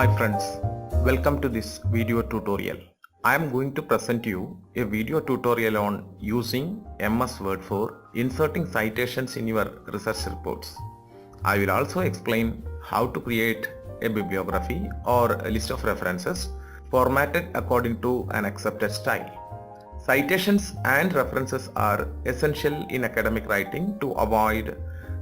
Hi friends, welcome to this video tutorial. I am going to present you a video tutorial on using MS Word for inserting citations in your research reports. I will also explain how to create a bibliography or a list of references formatted according to an accepted style. Citations and references are essential in academic writing to avoid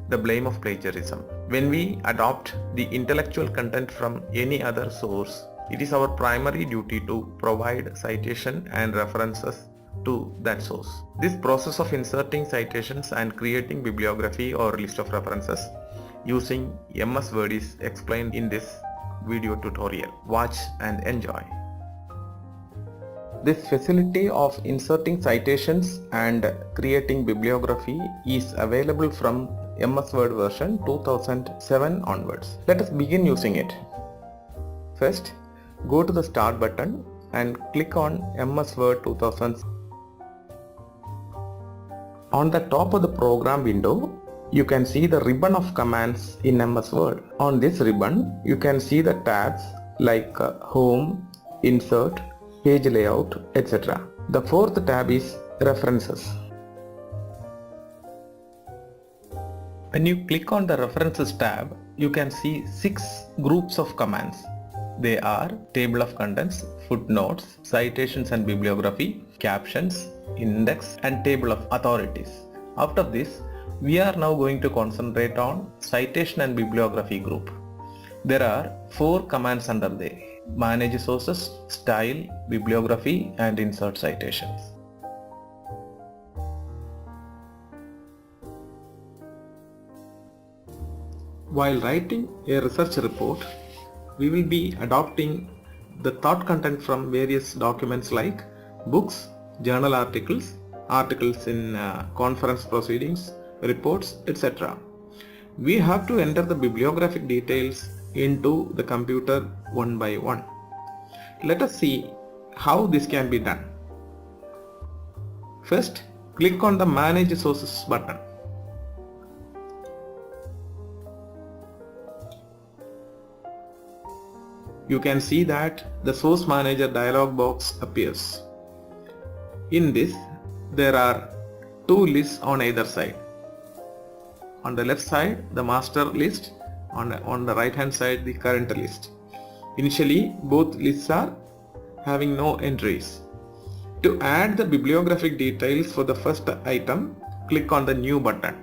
the blame of plagiarism. When we adopt the intellectual content from any other source, it is our primary duty to provide citation and references to that source. This process of inserting citations and creating bibliography or list of references using MS Word is explained in this video tutorial. Watch and enjoy. This facility of inserting citations and creating bibliography is available from MS Word version 2007 onwards. Let us begin using it. First, go to the Start button and click on MS Word 2000. On the top of the program window, you can see the ribbon of commands in MS Word. On this ribbon, you can see the tabs like Home, Insert, Page Layout, etc. The fourth tab is References. When you click on the References tab, you can see 6 groups of commands. They are Table of Contents, Footnotes, Citations and Bibliography, Captions, Index and Table of Authorities. After this, we are now going to concentrate on Citation and Bibliography group. There are 4 commands under there: Manage Sources, Style, Bibliography and Insert Citations. While writing a research report, we will be adopting the thought content from various documents like books, journal articles, articles in conference proceedings, reports, etc. We have to enter the bibliographic details into the computer one by one. Let us see how this can be done. First, click on the Manage Sources button. You can see that the Source Manager dialog box appears. In this, there are 2 lists on either side. On the left side, the master list, on the right hand side, the current list. Initially, both lists are having no entries. To add the bibliographic details for the first item, click on the New button.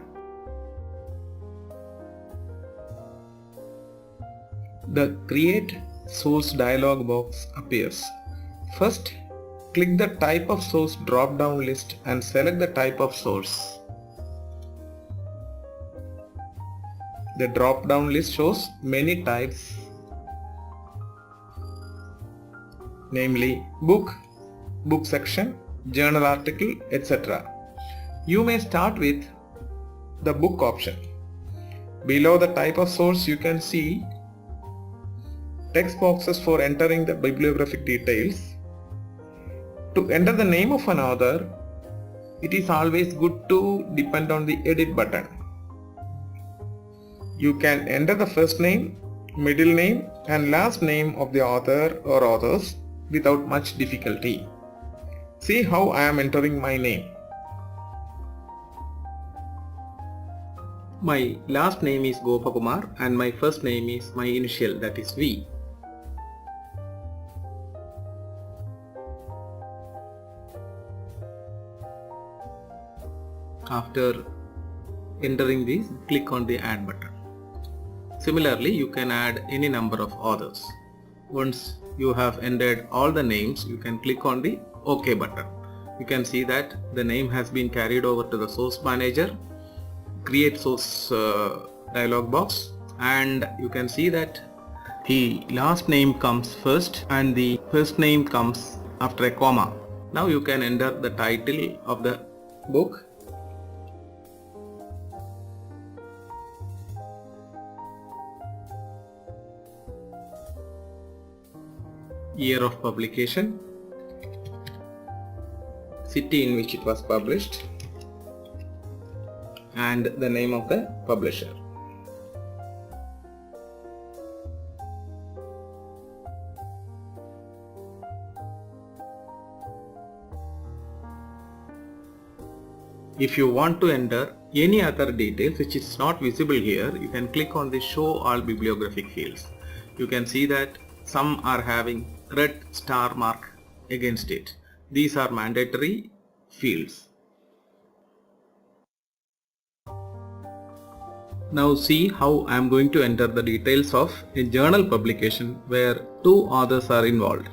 The Create Source dialog box appears. First, click the Type of Source drop-down list and select the type of source. The drop-down list shows many types, namely book, book section, journal article, etc. You may start with the book option. Below the type of source, you can see text boxes for entering the bibliographic details. To enter the name of an author, it is always good to depend on the Edit button. You can enter the first name, middle name and last name of the author or authors without much difficulty. See how I am entering my name. My last name is Gopakumar and my first name is my initial, that is V. After entering this, click on the Add button. Similarly, you can add any number of authors. Once you have entered all the names, you can click on the OK button. You can see that the name has been carried over to the Source Manager, Create Source dialog box, and you can see that the last name comes first and the first name comes after a comma. Now you can enter the title of the book, year of publication, city in which it was published, and the name of the publisher. If you want to enter any other details which is not visible here, you can click on the show all bibliographic fields. You can see that some are having red star mark against it. These are mandatory fields. Now see how I am going to enter the details of a journal publication where two authors are involved.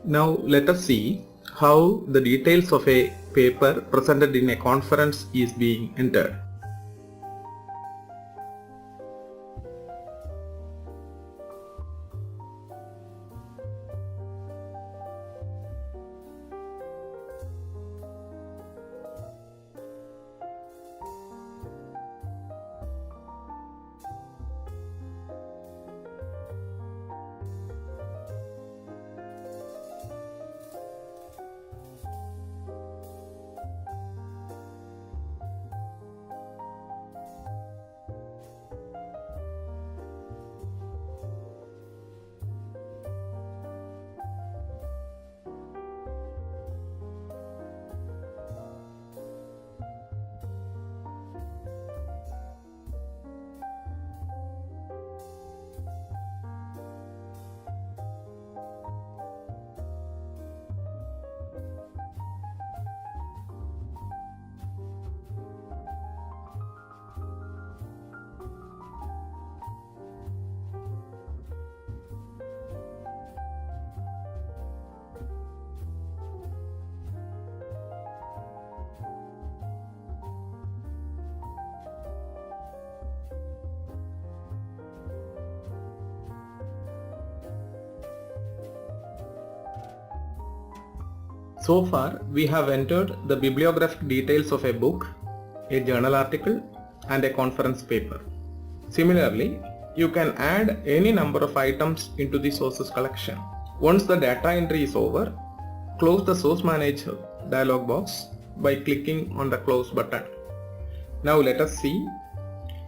Now let us see how the details of a paper presented in a conference is being entered. So far, we have entered the bibliographic details of a book, a journal article, and a conference paper. Similarly, you can add any number of items into the sources collection. Once the data entry is over, close the Source Manager dialog box by clicking on the Close button. Now let us see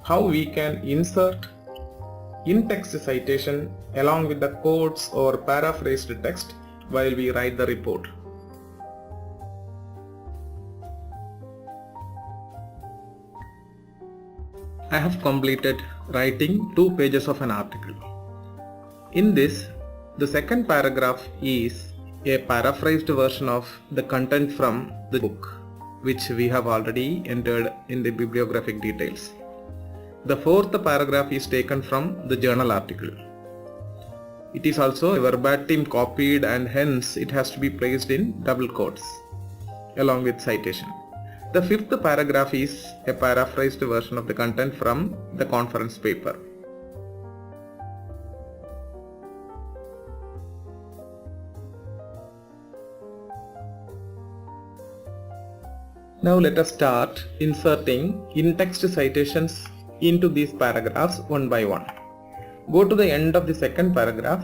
how we can insert in-text citation along with the quotes or paraphrased text while we write the report. I have completed writing 2 pages of an article. In this, the second paragraph is a paraphrased version of the content from the book, which we have already entered in the bibliographic details. The fourth paragraph is taken from the journal article. It is also verbatim copied and hence it has to be placed in double quotes along with citation. The fifth paragraph is a paraphrased version of the content from the conference paper. Now let us start inserting in-text citations into these paragraphs one by one. Go to the end of the second paragraph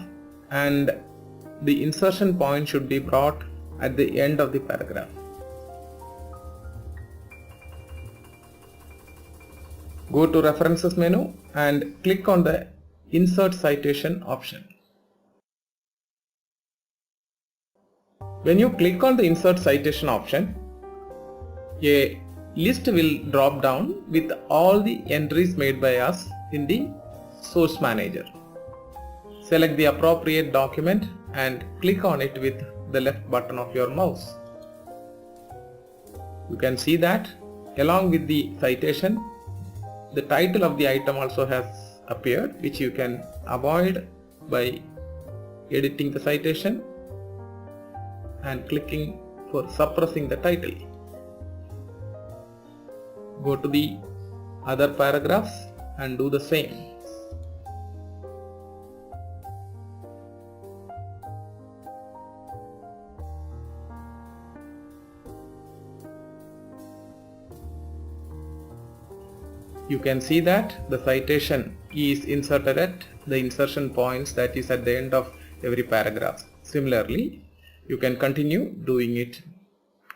and the insertion point should be brought at the end of the paragraph. Go to References menu and click on the Insert Citation option. When you click on the Insert Citation option, a list will drop down with all the entries made by us in the Source Manager. Select the appropriate document and click on it with the left button of your mouse. You can see that along with the citation, the title of the item also has appeared, which you can avoid by editing the citation and clicking for suppressing the title. Go to the other paragraphs and do the same. You can see that the citation is inserted at the insertion points, that is at the end of every paragraph. Similarly, you can continue doing it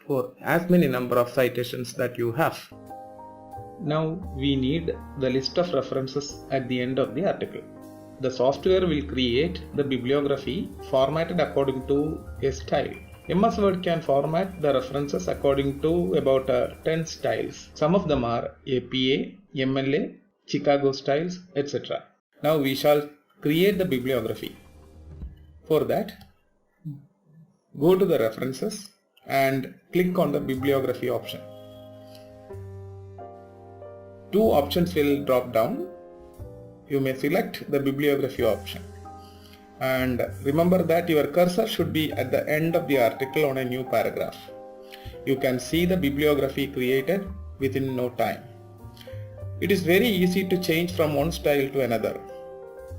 for as many number of citations that you have. Now we need the list of references at the end of the article. The software will create the bibliography formatted according to a style. MS Word can format the references according to about 10 styles. Some of them are APA, MLA, Chicago styles, etc. Now we shall create the bibliography. For that, go to the References and click on the Bibliography option. Two options will drop down. You may select the Bibliography option. And remember that your cursor should be at the end of the article on a new paragraph. You can see the bibliography created within no time. It is very easy to change from one style to another.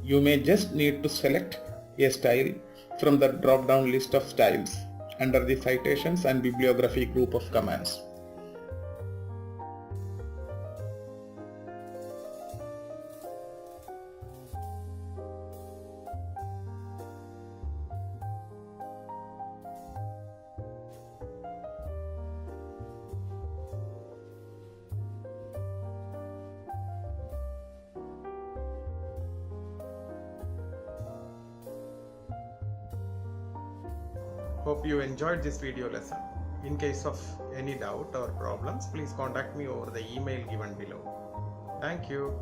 You may just need to select a style from the drop-down list of styles under the Citations and Bibliography group of commands. Hope you enjoyed this video lesson. In case of any doubt or problems, please contact me over the email given below. Thank you.